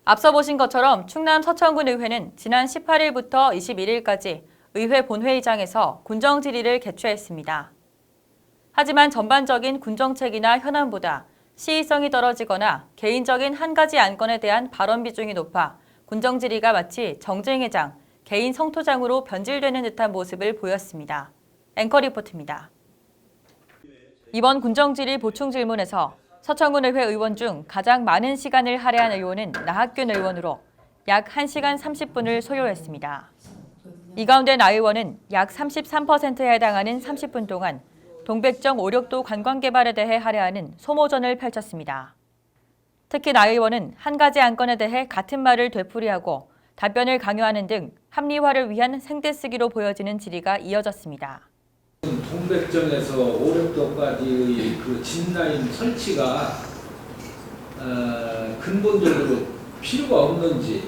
앞서 보신 것처럼 충남 서천군 의회는 지난 18일부터 21일까지 의회 본회의장에서 군정 질의를 개최했습니다. 하지만 전반적인 군 정책이나 현안보다 시의성이 떨어지거나 개인적인 한 가지 안건에 대한 발언 비중이 높아 군정 질의가 마치 정쟁회장, 개인 성토장으로 변질되는 듯한 모습을 보였습니다. 앵커 리포트입니다. 이번 군정 질의 보충 질문에서 서천군 의회 의원 중 가장 많은 시간을 할애한 의원은 나학균 의원으로 약 1시간 30분을 소요했습니다. 이 가운데 나 의원은 약 33%에 해당하는 30분 동안 동백정 오륙도 관광개발에 대해 할애하는 소모전을 펼쳤습니다. 특히 나 의원은 한 가지 안건에 대해 같은 말을 되풀이하고 답변을 강요하는 등 합리화를 위한 생떼쓰기로 보여지는 질의가 이어졌습니다. 동백정에서 오륙도까지의 그 진라인 설치가 근본적으로 필요가 없는지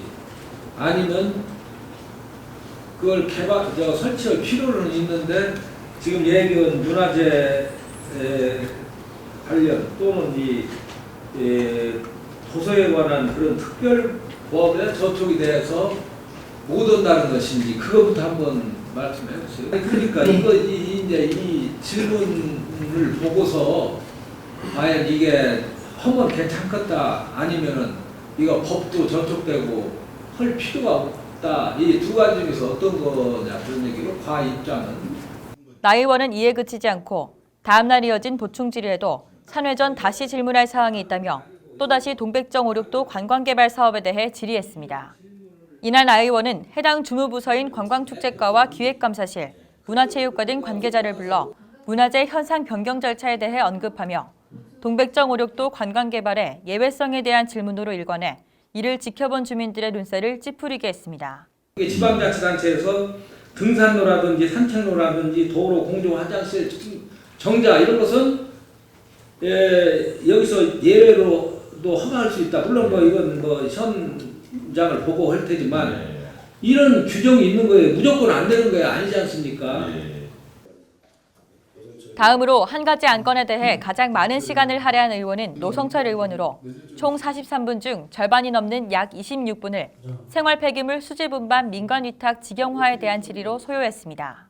아니면 그걸 설치할 필요는 있는데 지금 얘기한 문화재 관련 또는 이 도서에 관한 그런 특별법에 저촉이 돼서 못 온다는 것인지 그것부터 한번 말씀해 주세요. 그러니까 이제 이 질문을 보고서 과연 이게 하면 괜찮겠다 아니면은 이거 법도 저촉되고 할 필요가 없다 이 두 가지 중에서 어떤 거냐 그런 얘기로 과 입장은. 나 의원은 이에 그치지 않고 다음 날 이어진 보충 질의에도 산회 전 다시 질문할 사항이 있다며 또다시 동백정 오륙도 관광개발 사업에 대해 질의했습니다. 이날 나 의원은 해당 주무부서인 관광축제과와 기획감사실, 문화체육과 등 관계자를 불러 문화재 현상 변경 절차에 대해 언급하며 동백정 오륙도 관광개발의 예외성에 대한 질문으로 일관해 이를 지켜본 주민들의 눈살을 찌푸리게 했습니다. 지방자치단체에서 등산로라든지 산책로라든지 도로, 공중 화장실, 정자 이런 것은 여기서 예외로도 허가할 수 있다. 물론 이건 현장을 보고 할 테지만 이런 규정이 있는 거예요. 무조건 안 되는 거예요. 아니지 않습니까? 다음으로 한 가지 안건에 대해 가장 많은 시간을 할애한 의원은 노성철 의원으로 총 43분 중 절반이 넘는 약 26분을 생활 폐기물 수집 운반 민관 위탁 직영화에 대한 질의로 소요했습니다.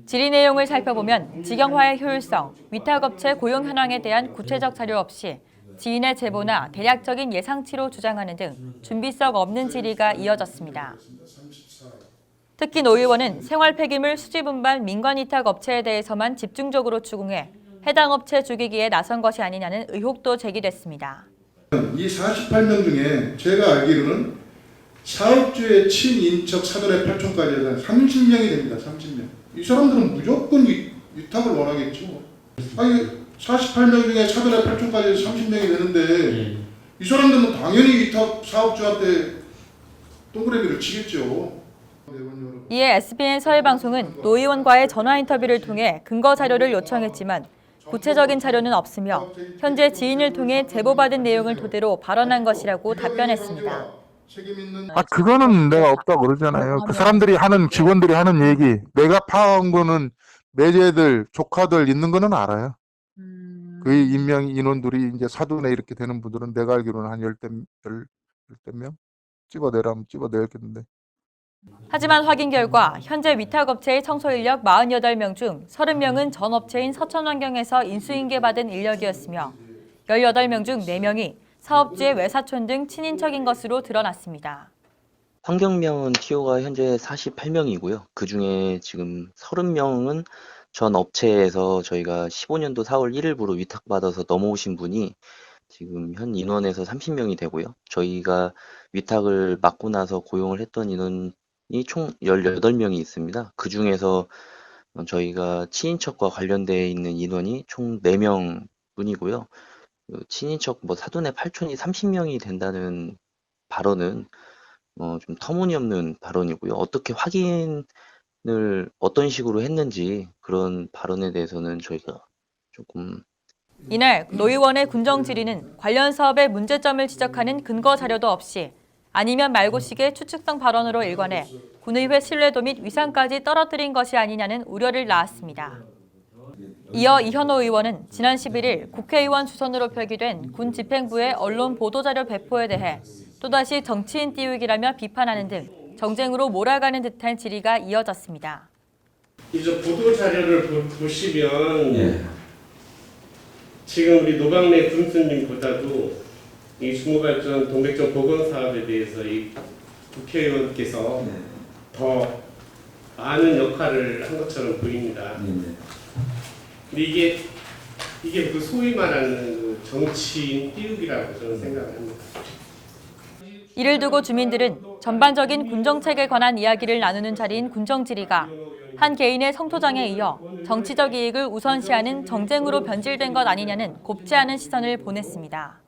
질의 내용을 살펴보면 직영화의 효율성, 위탁업체 고용 현황에 대한 구체적 자료 없이 지인의 제보나 대략적인 예상치로 주장하는 등 준비성 없는 질의가 이어졌습니다. 특히 노 의원은 생활 폐기물 수집 운반 민관 위탁 업체에 대해서만 집중적으로 추궁해 해당 업체 죽이기에 나선 것이 아니냐는 의혹도 제기됐습니다. 이 48명 중에 제가 알기로는 사업주의 친인척 사돈의 8촌까지 해서 30명이 됩니다. 30명. 이 사람들은 무조건 위탁을 원하겠죠. 아니 48명 중에 사돈의 8촌까지 해서 30명이 되는데 이 사람들은 당연히 위탁 사업주한테 동그라미를 치겠죠. 이에 SBN 서해방송은 노 의원과의 전화 인터뷰를 통해 근거 자료를 요청했지만 구체적인 자료는 없으며 현재 지인을 통해 제보받은 내용을 토대로 발언한 것이라고 답변했습니다. 그거는 내가 없다고 그러잖아요. 그 사람들이 하는 직원들이 하는 얘기. 내가 파악한 거는 매제들, 조카들 있는 거는 알아요. 그 인명 인원들이 이제 사돈에 이렇게 되는 분들은 내가 알기로는 한 10대 명 찍어내라면 찍어내겠는데. 하지만 확인 결과 현재 위탁업체의 청소 인력 48명 중 30명은 전 업체인 서천환경에서 인수인계받은 인력이었으며 18명 중 4명이 사업주의 외사촌 등 친인척인 것으로 드러났습니다. 환경명은 TO가 현재 48명이고요. 그중에 지금 30명은 전 업체에서 저희가 15년도 4월 1일부로 위탁받아서 넘어오신 분이 지금 현 인원에서 30명이 되고요. 저희가 위탁을 맡고 나서 고용을 했던 인원이 총 18명이 있습니다. 그중에서 저희가 친인척과 관련되어 있는 인원이 총 4명 뿐이고요. 친인척 사돈의 8촌이 30명이 된다는 발언은 좀 터무니없는 발언이고요. 어떻게 확인을 어떤 식으로 했는지 그런 발언에 대해서는 저희가 조금. 이날 노 의원의 군정 질의는 관련 사업의 문제점을 지적하는 근거 자료도 없이 아니면 말고식의 추측성 발언으로 일관해 군의회 신뢰도 및 위상까지 떨어뜨린 것이 아니냐는 우려를 낳았습니다. 이어 이현호 의원은 지난 11일 국회의원 주선으로 표기된 군 집행부의 언론 보도자료 배포에 대해 또다시 정치인 띄우기라며 비판하는 등 정쟁으로 몰아가는 듯한 질의가 이어졌습니다. 이제 보도 자료를 보시면 예. 지금 우리 노방래 군수님보다도 이 주무발전 동백전 복원 사업에 대해서 이 국회의원께서 더 많은 역할을 한 것처럼 보입니다. 근데 이게 그 소위 말하는 그 정치인 띄우기라고 저는 생각을 합니다. 이를 두고 주민들은 전반적인 군정책에 관한 이야기를 나누는 자리인 군정질의가 한 개인의 성토장에 이어 정치적 이익을 우선시하는 정쟁으로 변질된 것 아니냐는 곱지 않은 시선을 보냈습니다.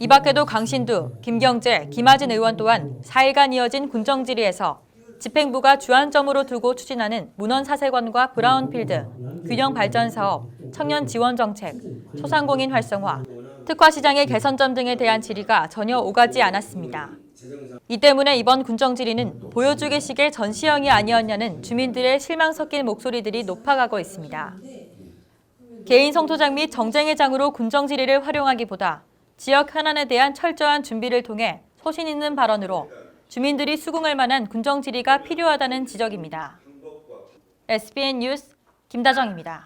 이 밖에도 강신두, 김경재, 김하진 의원 또한 4일간 이어진 군정질의에서 집행부가 주안점으로 두고 추진하는 문헌사세관과 브라운필드, 균형 발전 사업, 청년 지원 정책, 소상공인 활성화, 특화 시장의 개선점 등에 대한 질의가 전혀 오가지 않았습니다. 이 때문에 이번 군정질의는 보여주기식의 전시형이 아니었냐는 주민들의 실망 섞인 목소리들이 높아가고 있습니다. 개인 성토장 및 정쟁의 장으로 군정질의를 활용하기보다 지역 현안에 대한 철저한 준비를 통해 소신 있는 발언으로 주민들이 수긍할 만한 군정질의가 필요하다는 지적입니다. SBN 뉴스 김다정입니다.